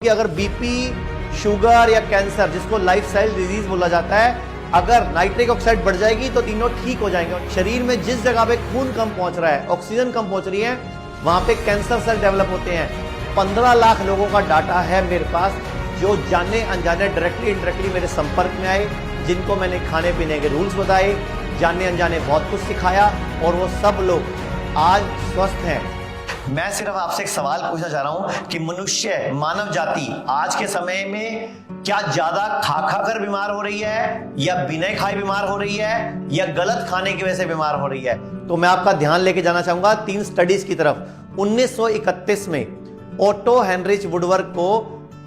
कि अगर BP, sugar या कैंसर, जिसको लाइफस्टाइल डिजीज बोला जाता है, अगर नाइट्रिक ऑक्साइड बढ़ जाएगी तो तीनों ठीक हो जाएंगे। शरीर में जिस जगह पे खून कम पहुंच रहा है, ऑक्सीजन कम पहुंच रही है, वहां पे कैंसर सेल डेवलप होते हैं। 15 लाख लोगों का डाटा है मेरे पास, जो जाने अनजाने, डायरेक्टली इनडायरेक्टली मेरे संपर्क में आए, जिनको मैंने खाने पीने के रूल्स बताए, जाने अनजाने बहुत कुछ सिखाया, और वो सब लोग आज स्वस्थ हैं। मैं सिर्फ आपसे एक सवाल पूछना चाह रहा हूं कि मनुष्य, मानव जाति आज के समय में क्या ज्यादा खा कर बीमार हो रही है, या बिना खाए बीमार हो रही है, या गलत खाने की वजह से बीमार हो रही है? तो मैं आपका ध्यान लेके जाना चाहूंगा 3 स्टडीज की तरफ। 1931 में ओटो हेनरिच वुडवर्ड को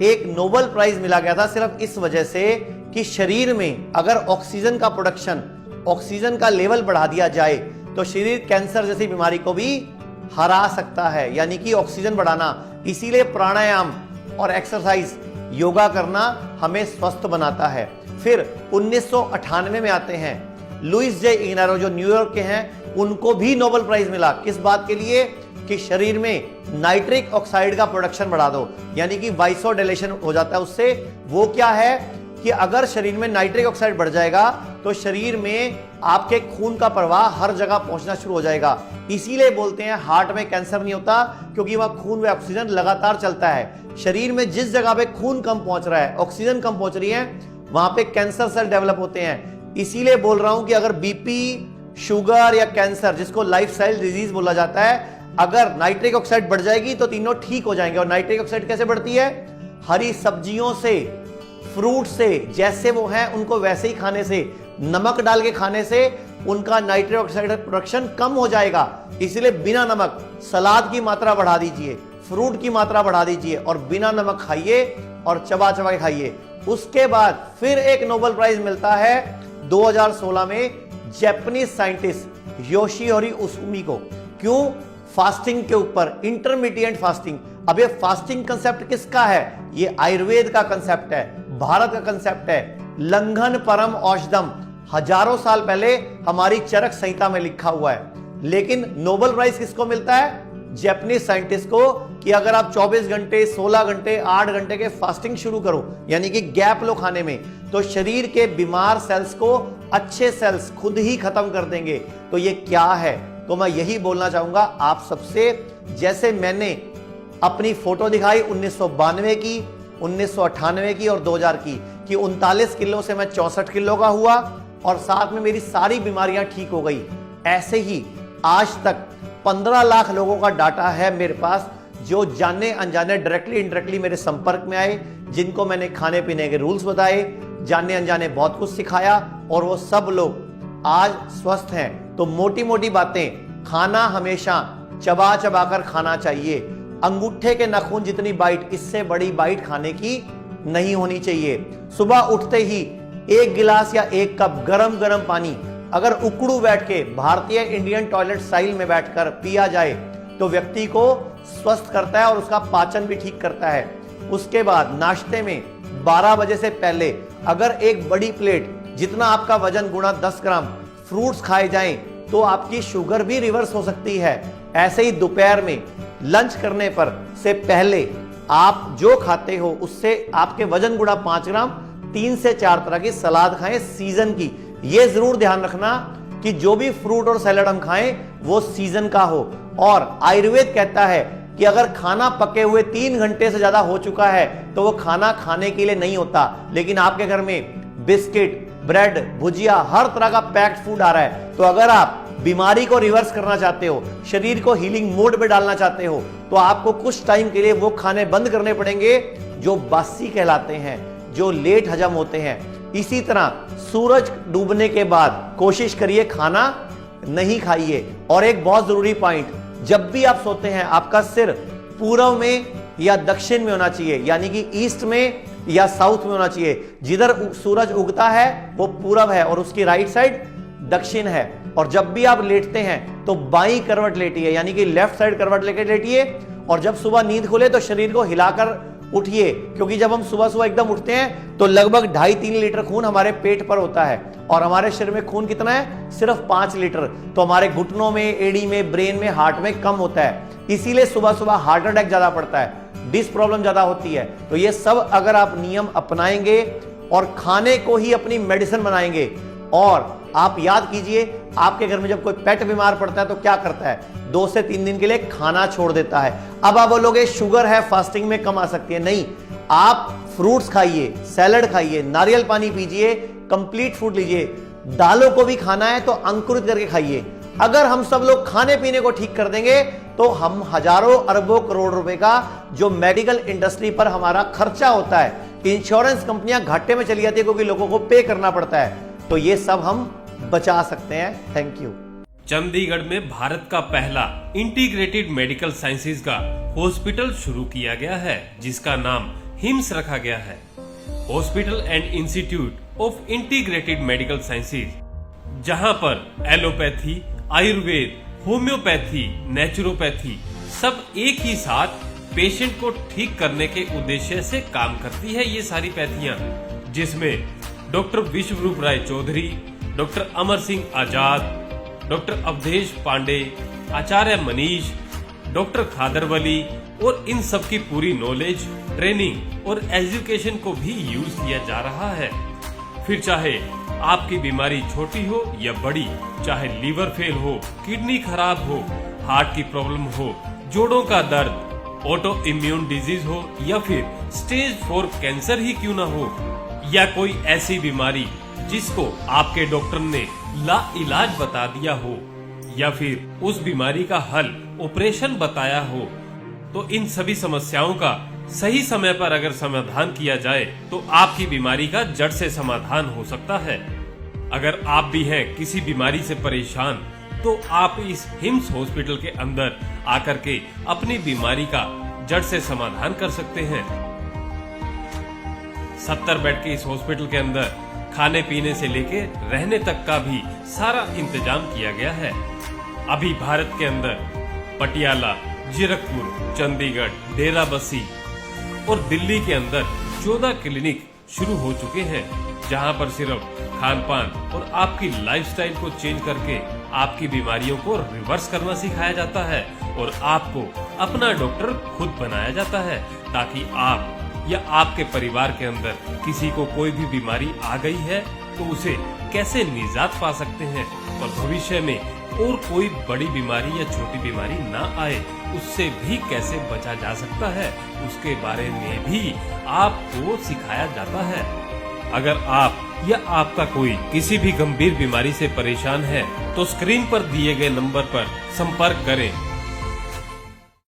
एक नोबेल प्राइज मिला गया था, सिर्फ इस वजह से कि शरीर में अगर ऑक्सीजन का प्रोडक्शन, ऑक्सीजन का लेवल बढ़ा दिया जाए तो शरीर कैंसर जैसी बीमारी को भी हरा सकता है, यानी कि ऑक्सीजन बढ़ाना। इसीलिए प्राणायाम और एक्सरसाइज, योगा करना हमें स्वस्थ बनाता है। फिर 1998 में आते हैं लुइस जे इग्नारो, जो न्यूयॉर्क के हैं, उनको भी नोबेल प्राइज मिला। किस बात के लिए? कि शरीर में नाइट्रिक ऑक्साइड का प्रोडक्शन बढ़ा दो, यानी कि वाइसोडिलेशन हो जाता है उससे। वो क्या है कि अगर शरीर में नाइट्रिक ऑक्साइड बढ़ जाएगा तो शरीर में आपके खून का प्रवाह हर जगह पहुंचना शुरू हो जाएगा। इसीलिए बोलते हैं हार्ट में कैंसर नहीं होता, क्योंकि वह खून व ऑक्सीजन लगातार चलता है। शरीर में जिस जगह पे खून कम पहुंच रहा है, ऑक्सीजन कम पहुंच रही है, वहां पे कैंसर सेल डेवलप होते हैं। इसीलिए बोल रहा हूं कि अगर बीपी, शुगर या कैंसर, जिसको लाइफस्टाइल डिजीज बोला जाता है, अगर नाइट्रिक ऑक्साइड बढ़ जाएगी तो तीनों ठीक हो जाएंगे। और नाइट्रिक ऑक्साइड कैसे बढ़ती है? हरी सब्जियों से, फ्रूट से, जैसे वो हैं उनको वैसे ही खाने से, नमक डाल के खाने से उनका नाइट्रिक ऑक्साइड प्रोडक्शन कम हो जाएगा। इसलिए बिना नमक सलाद की मात्रा बढ़ा दीजिए, फ्रूट की मात्रा बढ़ा दीजिए, और बिना नमक खाइए और चबा चबा के खाइए। उसके बाद फिर एक नोबेल प्राइज मिलता है 2016 में जापानीज साइंटिस्ट योशिहिरो उसुमी को। क्यों? फास्टिंग के ऊपर, इंटरमीडिएट फास्टिंग। अब ये फास्टिंग कंसेप्ट किसका है? ये आयुर्वेद का कंसेप्ट है, भारत का कंसेप्ट है। लंघन परम औषधम, हजारों साल पहले हमारी चरक संहिता में लिखा हुआ है। लेकिन नोबेल प्राइज किसको मिलता है? जापानीज साइंटिस्ट को, कि अगर आप 24 घंटे, 16 घंटे, 8 घंटे के फास्टिंग शुरू करो, यानी कि गैप लो खाने में, तो शरीर के बीमार सेल्स को अच्छे सेल्स खुद ही खत्म कर देंगे। तो ये क्या है? तो मैं यही बोलना चाहूंगा आप सबसे, जैसे मैंने अपनी फोटो दिखाई 1992 की, 1998 की और 2000 की, कि 39 किलो से मैं 64 किलो का हुआ और साथ में मेरी सारी बीमारियां ठीक हो गई। ऐसे ही आज तक 15 लाख लोगों का डाटा है मेरे पास, जो जाने अनजाने, डायरेक्टली इनडायरेक्टली मेरे संपर्क में आए, जिनको मैंने खाने पीने के रूल्स बताए, जाने अनजाने बहुत कुछ सिखाया, और वो सब लोग आज स्वस्थ हैं। तो मोटी मोटी बातें, खाना हमेशा चबा चबा कर खाना चाहिए। अंगूठे के नाखून जितनी बाइट, इससे बड़ी बाइट खाने की नहीं होनी चाहिए। सुबह उठते ही 1 गिलास या 1 कप गरम गरम पानी अगर उकड़ू बैठ के, भारतीय इंडियन टॉयलेट स्टाइल में बैठकर पिया जाए तो व्यक्ति को स्वस्थ करता है और उसका पाचन भी ठीक करता है। उसके बाद नाश्ते में 12 बजे से पहले अगर एक बड़ी प्लेट, जितना आपका वजन गुणा 10 ग्राम फ्रूट्स खाए जाएं, तो आपकी शुगर भी रिवर्स हो सकती है। ऐसे ही दोपहर में लंच करने पर से पहले आप जो खाते हो उससे आपके वजन गुणा 5 ग्राम 3 से 4 तरह की सलाद खाएं सीजन की। यह जरूर ध्यान रखना कि जो भी फ्रूट और सैलड हम खाएं वो सीजन का हो। और आयुर्वेद कहता है कि अगर खाना पके हुए 3 घंटे से ज्यादा हो चुका है तो वो खाना खाने के लिए नहीं होता। लेकिन आपके घर में बिस्किट, ब्रेड, भुजिया, हर तरह का पैक्ड फूड आ रहा है, तो अगर आप बीमारी को रिवर्स करना चाहते हो, शरीर को हीलिंग मोड में डालना चाहते हो, तो आपको कुछ टाइम के लिए वो खाने बंद करने पड़ेंगे जो बासी कहलाते हैं, जो लेट हजम होते हैं। इसी तरह सूरज डूबने के बाद कोशिश करिए खाना नहीं खाइए। और एक बहुत जरूरी पॉइंट, जब भी आप सोते हैं आपका सिर पूर्व में या दक्षिण में होना चाहिए, यानी कि ईस्ट में या साउथ में होना चाहिए। जिधर सूरज उगता है वो पूरब है और उसकी राइट साइड दक्षिण है। और जब भी आप लेटते हैं तो बाईं करवट लेटिए, यानी कि लेफ्ट साइड करवट लेकर लेटिए। और जब सुबह नींद खुले तो शरीर को हिलाकर उठिए, क्योंकि जब हम सुबह सुबह एकदम उठते हैं तो लगभग 2.5-3 लीटर खून हमारे पेट पर होता है, और हमारे शरीर में खून कितना है? सिर्फ 5 लीटर। तो हमारे घुटनों में, एड़ी में, ब्रेन में, हार्ट में कम होता है। इसीलिए सुबह सुबह हार्ट अटैक ज्यादा पड़ता है। डिस्क प्रॉब्लम ज्यादा होती है। तो ये सब अगर आप नियम अपनाएंगे और खाने को ही अपनी मेडिसिन बनाएंगे, और आप याद कीजिए आपके घर में जब कोई पेट बीमार पड़ता है तो क्या करता है, 2 से 3 दिन के लिए खाना छोड़ देता है। अब आप बोलोगे शुगर है फास्टिंग में कम आ सकती है, नहीं, आप फ्रूट्स खाइए, सैलड खाइए, नारियल पानी पीजिए, कंप्लीट फूड लीजिए। दालों को भी खाना है तो अंकुरित करके खाइए। अगर हम सब लोग खाने पीने को ठीक कर देंगे तो हम हजारों अरबों करोड़ रुपए का जो मेडिकल इंडस्ट्री पर हमारा खर्चा होता है, इंश्योरेंस कंपनियां घाटे में चली जाती है क्योंकि लोगों को पे करना पड़ता है, तो ये सब हम बचा सकते हैं। Thank you. चंडीगढ़ में भारत का पहला इंटीग्रेटेड मेडिकल साइंसेज का हॉस्पिटल शुरू किया गया है, जिसका नाम हिम्स रखा गया है, hospital and institute of integrated medical sciences, जहां पर एलोपैथी, आयुर्वेद, होम्योपैथी, नेचुरोपैथी सब एक ही साथ पेशेंट को ठीक करने के उद्देश्य से काम करती है। ये सारी पैथियां, जिसमें डॉक्टर विश्वरूप राय चौधरी, डॉक्टर अमर सिंह आजाद, डॉक्टर अवधेश पांडे, आचार्य मनीष, डॉक्टर खादरवली, और इन सब की पूरी नॉलेज, ट्रेनिंग और एजुकेशन को भी यूज किया जा रहा है। फिर चाहे आपकी बीमारी छोटी हो या बड़ी, चाहे लीवर फेल हो, किडनी खराब हो, हार्ट की प्रॉब्लम हो, जोड़ों का दर्द, ऑटो इम्यून डिजीज हो, या फिर स्टेज 4 कैंसर ही क्यों ना हो, या कोई ऐसी बीमारी जिसको आपके डॉक्टर ने लाइलाज बता दिया हो, या फिर उस बीमारी का हल ऑपरेशन बताया हो, तो इन सभी समस्याओं का सही समय पर अगर समाधान किया जाए तो आपकी बीमारी का जड़ से समाधान हो सकता है। अगर आप भी हैं किसी बीमारी से परेशान, तो आप इस हिम्स हॉस्पिटल के अंदर आकर के अपनी बीमारी का जड़ से समाधान कर सकते हैं। 70 बेड के इस हॉस्पिटल के अंदर खाने पीने से लेके रहने तक का भी सारा इंतजाम किया गया है। अभी भारत के अंदर पटियाला, जीरकपुर, चंडीगढ़, डेराबस्सी और दिल्ली के अंदर 14 क्लिनिक शुरू हो चुके हैं, जहां पर सिर्फ खान पान और आपकी लाइफस्टाइल को चेंज करके आपकी बीमारियों को रिवर्स करना सिखाया जाता है, और आपको अपना डॉक्टर खुद बनाया जाता है, ताकि आप या आपके परिवार के अंदर किसी को कोई भी बीमारी आ गई है तो उसे कैसे निजात पा सकते हैं, और भविष्य में और कोई बड़ी बीमारी या छोटी बीमारी ना आए, उससे भी कैसे बचा जा सकता है, उसके बारे में भी आपको सिखाया जाता है। अगर आप या आपका कोई किसी भी गंभीर बीमारी से परेशान है तो स्क्रीन पर दिए गए नंबर पर संपर्क करें